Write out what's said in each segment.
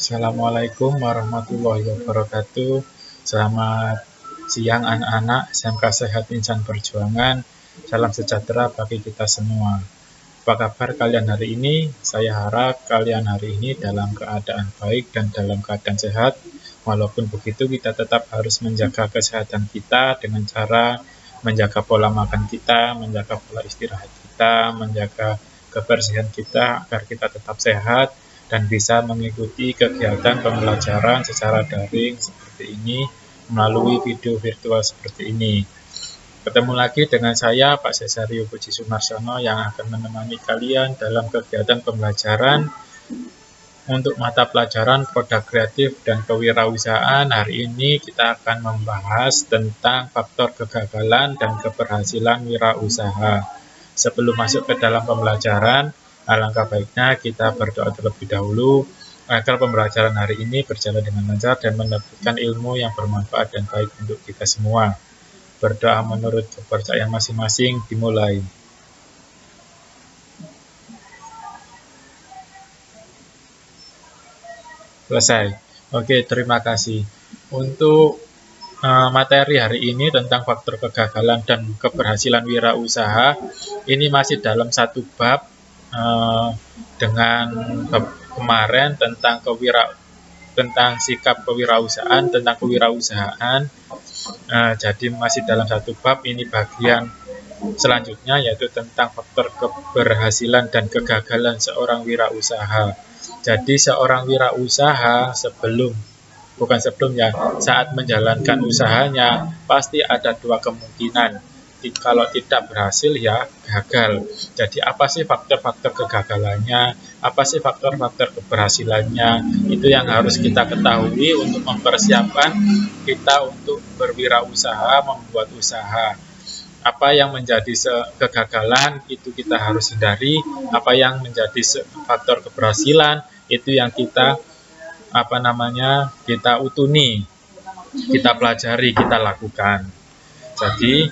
Assalamualaikum warahmatullahi wabarakatuh. Selamat siang anak-anak SMK Sehat Insan Perjuangan. Salam sejahtera bagi kita semua. Apa kabar kalian hari ini? Saya harap kalian hari ini dalam keadaan baik dan dalam keadaan sehat. Walaupun begitu, kita tetap harus menjaga kesehatan kita dengan cara menjaga pola makan kita, menjaga pola istirahat kita, menjaga kebersihan kita agar kita tetap sehat dan bisa mengikuti kegiatan pembelajaran secara daring seperti ini melalui video virtual seperti ini. Ketemu lagi dengan saya, Pak Cesario Puji Sumarsono, yang akan menemani kalian dalam kegiatan pembelajaran untuk mata pelajaran produk kreatif dan kewirausahaan. Hari ini kita akan membahas tentang faktor kegagalan dan keberhasilan wirausaha. Sebelum masuk ke dalam pembelajaran, alangkah baiknya kita berdoa terlebih dahulu agar pembelajaran hari ini berjalan dengan lancar dan mendapatkan ilmu yang bermanfaat dan baik untuk kita semua. Berdoa menurut kepercayaan masing-masing, dimulai. Selesai. Oke, terima kasih. Untuk materi hari ini tentang faktor kegagalan dan keberhasilan wirausaha, ini masih dalam satu bab dengan bab kemarin tentang sikap kewirausahaan, tentang kewirausahaan. Jadi masih dalam satu bab, ini bagian selanjutnya yaitu tentang faktor keberhasilan dan kegagalan seorang wirausaha. Jadi seorang wirausaha saat menjalankan usahanya pasti ada dua kemungkinan. Kalau tidak berhasil ya gagal. Jadi apa sih faktor-faktor kegagalannya? Apa sih faktor-faktor keberhasilannya? Itu yang harus kita ketahui untuk mempersiapkan kita untuk berwirausaha, membuat usaha. Apa yang menjadi kegagalan itu kita harus hindari. Apa yang menjadi faktor keberhasilan itu yang kita utuni, kita pelajari, kita lakukan. Jadi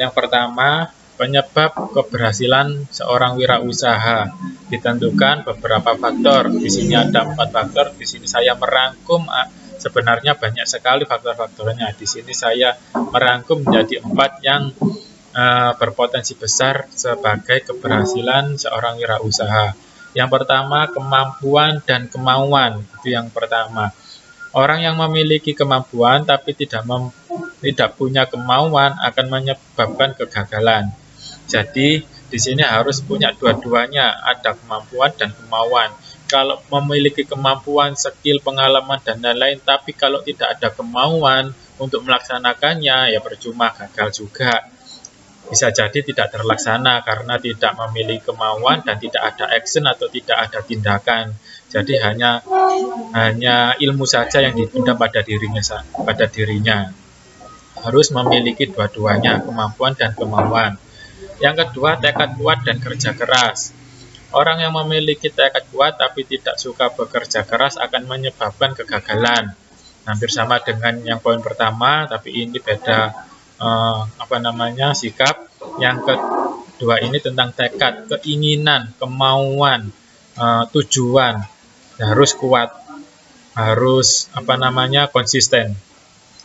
yang pertama, penyebab keberhasilan seorang wirausaha ditentukan beberapa faktor. Di sini ada 4 faktor. Di sini saya merangkum, sebenarnya banyak sekali faktor-faktornya. Di sini saya merangkum menjadi 4 yang berpotensi besar sebagai keberhasilan seorang wirausaha. Yang pertama, kemampuan dan kemauan. Itu yang pertama. Orang yang memiliki kemampuan tapi tidak punya kemauan akan menyebabkan kegagalan. Jadi di sini harus punya dua-duanya, ada kemampuan dan kemauan. Kalau memiliki kemampuan, skill, pengalaman dan lain-lain, tapi kalau tidak ada kemauan untuk melaksanakannya, ya percuma, gagal juga. Bisa jadi tidak terlaksana karena tidak memiliki kemauan dan tidak ada action atau tidak ada tindakan. Jadi hanya ilmu saja yang dipendam pada dirinya. Harus memiliki dua-duanya, kemampuan dan kemauan. Yang kedua, tekad kuat dan kerja keras. Orang yang memiliki tekad kuat tapi tidak suka bekerja keras akan menyebabkan kegagalan. Hampir sama dengan yang poin pertama, tapi ini beda sikap. Yang kedua ini tentang tekad, keinginan, kemauan, tujuan. Harus kuat, harus konsisten,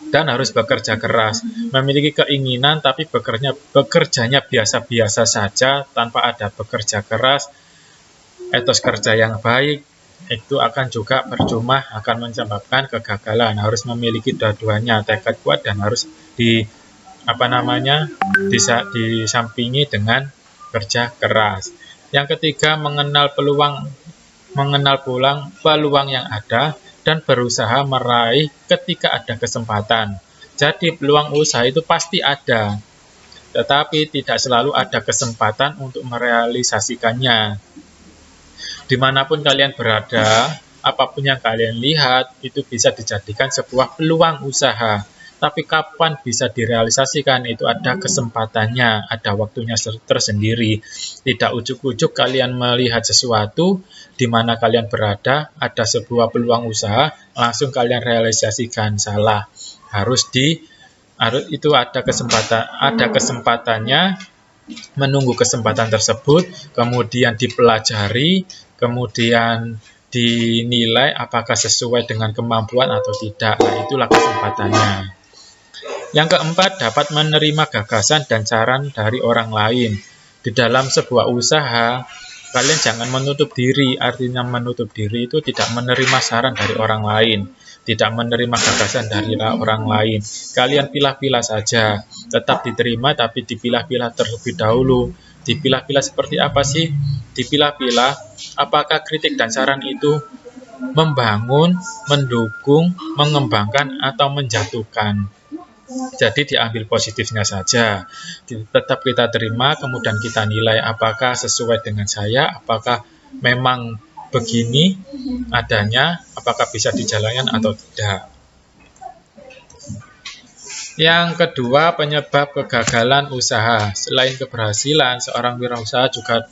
dan harus bekerja keras. Memiliki keinginan tapi bekerjanya biasa-biasa saja tanpa ada bekerja keras, etos kerja yang baik, itu akan juga percuma, akan menyebabkan kegagalan. Harus memiliki dua-duanya, tekad kuat dan harus disampingi dengan kerja keras. Yang ketiga, mengenal peluang yang ada dan berusaha meraih ketika ada kesempatan. Jadi peluang usaha itu pasti ada, tetapi tidak selalu ada kesempatan untuk merealisasikannya. Dimanapun kalian berada, apapun yang kalian lihat, itu bisa dijadikan sebuah peluang usaha. Tapi kapan bisa direalisasikan, itu ada kesempatannya, ada waktunya tersendiri. Tidak ujuk-ujuk kalian melihat sesuatu di mana kalian berada, ada sebuah peluang usaha, langsung kalian realisasikan. Salah. Itu ada kesempatannya, menunggu kesempatan tersebut, kemudian dipelajari, kemudian dinilai apakah sesuai dengan kemampuan atau tidak. Nah, itulah kesempatannya. Yang keempat, dapat menerima gagasan dan saran dari orang lain. Di dalam sebuah usaha, kalian jangan menutup diri. Artinya menutup diri itu tidak menerima saran dari orang lain, tidak menerima gagasan dari orang lain. Kalian pilah-pilah saja, tetap diterima tapi dipilah-pilah terlebih dahulu. Dipilah-pilah seperti apa sih? Dipilah-pilah apakah kritik dan saran itu membangun, mendukung, mengembangkan, atau menjatuhkan. Jadi diambil positifnya saja, tetap kita terima, kemudian kita nilai apakah sesuai dengan saya, apakah memang begini adanya, apakah bisa dijalankan atau tidak. Yang kedua, penyebab kegagalan usaha. Selain keberhasilan, seorang wirausaha juga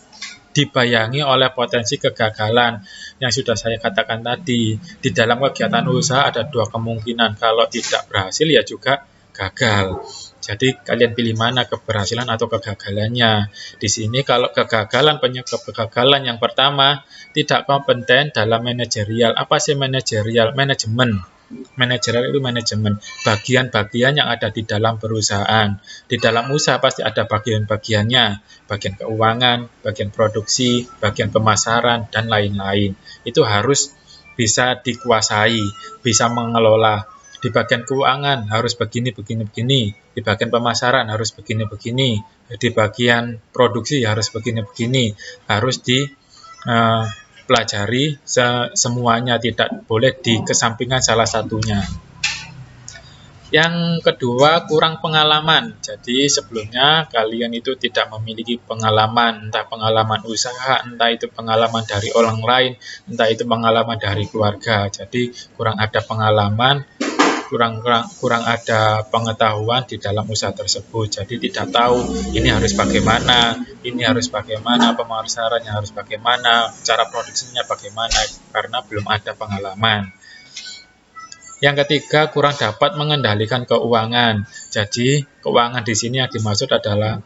dibayangi oleh potensi kegagalan yang sudah saya katakan tadi. Di dalam kegiatan usaha ada dua kemungkinan, kalau tidak berhasil ya juga gagal. Jadi kalian pilih mana, keberhasilan atau kegagalannya. Di sini kalau kegagalan, penyebab kegagalan yang pertama, tidak kompeten dalam manajerial. Apa sih manajerial? Manajemen. Manajerial itu manajemen bagian-bagian yang ada di dalam perusahaan. Di dalam usaha pasti ada bagian-bagiannya, bagian keuangan, bagian produksi, bagian pemasaran, dan lain-lain. Itu harus bisa dikuasai, bisa mengelola. Di bagian keuangan harus begini, begini, begini. Di bagian pemasaran harus begini, begini. Di bagian produksi harus begini, begini. Harus dipelajari semuanya, tidak boleh dikesampingkan salah satunya. Yang kedua, kurang pengalaman. Jadi sebelumnya kalian itu tidak memiliki pengalaman, entah pengalaman usaha, entah itu pengalaman dari orang lain, entah itu pengalaman dari keluarga. Jadi kurang ada pengalaman, kurang ada pengetahuan di dalam usaha tersebut. Jadi tidak tahu ini harus bagaimana, pemasarannya harus bagaimana, cara produksinya bagaimana, karena belum ada pengalaman. Yang ketiga, kurang dapat mengendalikan keuangan. Jadi keuangan di sini yang dimaksud adalah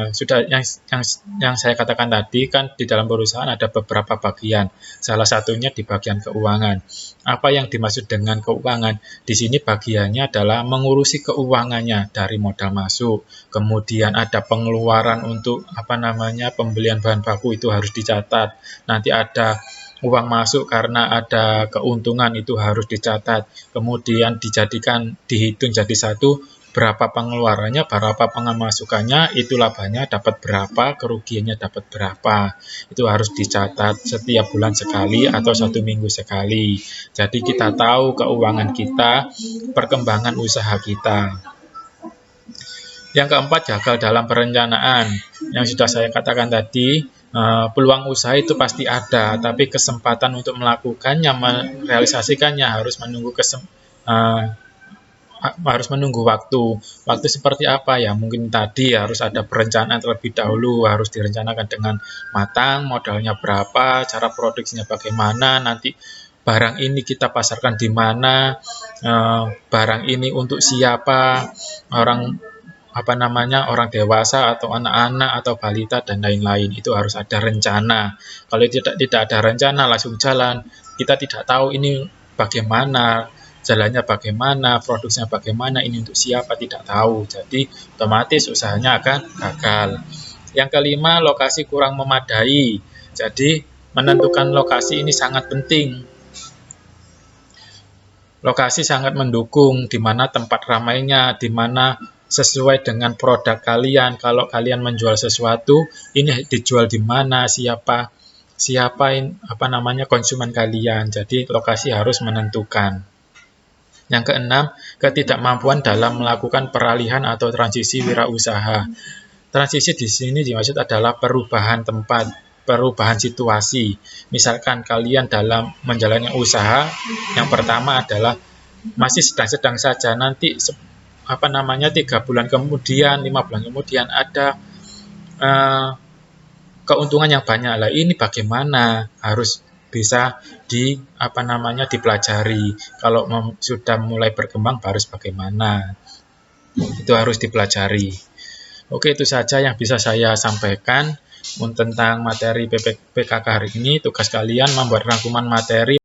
sudah yang saya katakan tadi, kan di dalam perusahaan ada beberapa bagian. Salah satunya di bagian keuangan. Apa yang dimaksud dengan keuangan? Di sini bagiannya adalah mengurusi keuangannya dari modal masuk. Kemudian ada pengeluaran untuk pembelian bahan baku, itu harus dicatat. Nanti ada uang masuk karena ada keuntungan, itu harus dicatat. Kemudian dihitung jadi satu, berapa pengeluarannya, berapa pemasukannya, itu labanya dapat berapa, kerugiannya dapat berapa. Itu harus dicatat setiap bulan sekali atau 1 minggu sekali. Jadi kita tahu keuangan kita, perkembangan usaha kita. Yang keempat, gagal dalam perencanaan. Yang sudah saya katakan tadi, peluang usaha itu pasti ada, tapi kesempatan untuk melakukannya, merealisasikannya harus menunggu waktu. Waktu seperti apa ya? Mungkin tadi harus ada perencanaan terlebih dahulu, harus direncanakan dengan matang, modalnya berapa, cara produksinya bagaimana, nanti barang ini kita pasarkan di mana, barang ini untuk siapa, orang dewasa atau anak-anak atau balita dan lain-lain. Itu harus ada rencana. Kalau tidak ada rencana langsung jalan, kita tidak tahu ini bagaimana, jalannya bagaimana, produksinya bagaimana, ini untuk siapa, tidak tahu. Jadi otomatis usahanya akan gagal. Yang kelima, lokasi kurang memadai. Jadi menentukan lokasi ini sangat penting. Lokasi sangat mendukung, di mana tempat ramainya, di mana sesuai dengan produk kalian. Kalau kalian menjual sesuatu, ini dijual di mana, siapa konsumen kalian. Jadi lokasi harus menentukan. Yang keenam, ketidakmampuan dalam melakukan peralihan atau transisi wirausaha. Transisi di sini dimaksud adalah perubahan tempat, perubahan situasi. Misalkan kalian dalam menjalani usaha, yang pertama adalah masih sedang-sedang saja, nanti 3 bulan kemudian, 5 bulan kemudian ada keuntungan yang banyak. Lah ini bagaimana? Harus bisa dipelajari. Kalau sudah mulai berkembang harus bagaimana? Itu harus dipelajari. Oke, itu saja yang bisa saya sampaikan. tentang materi PKK hari ini, tugas kalian membuat rangkuman materi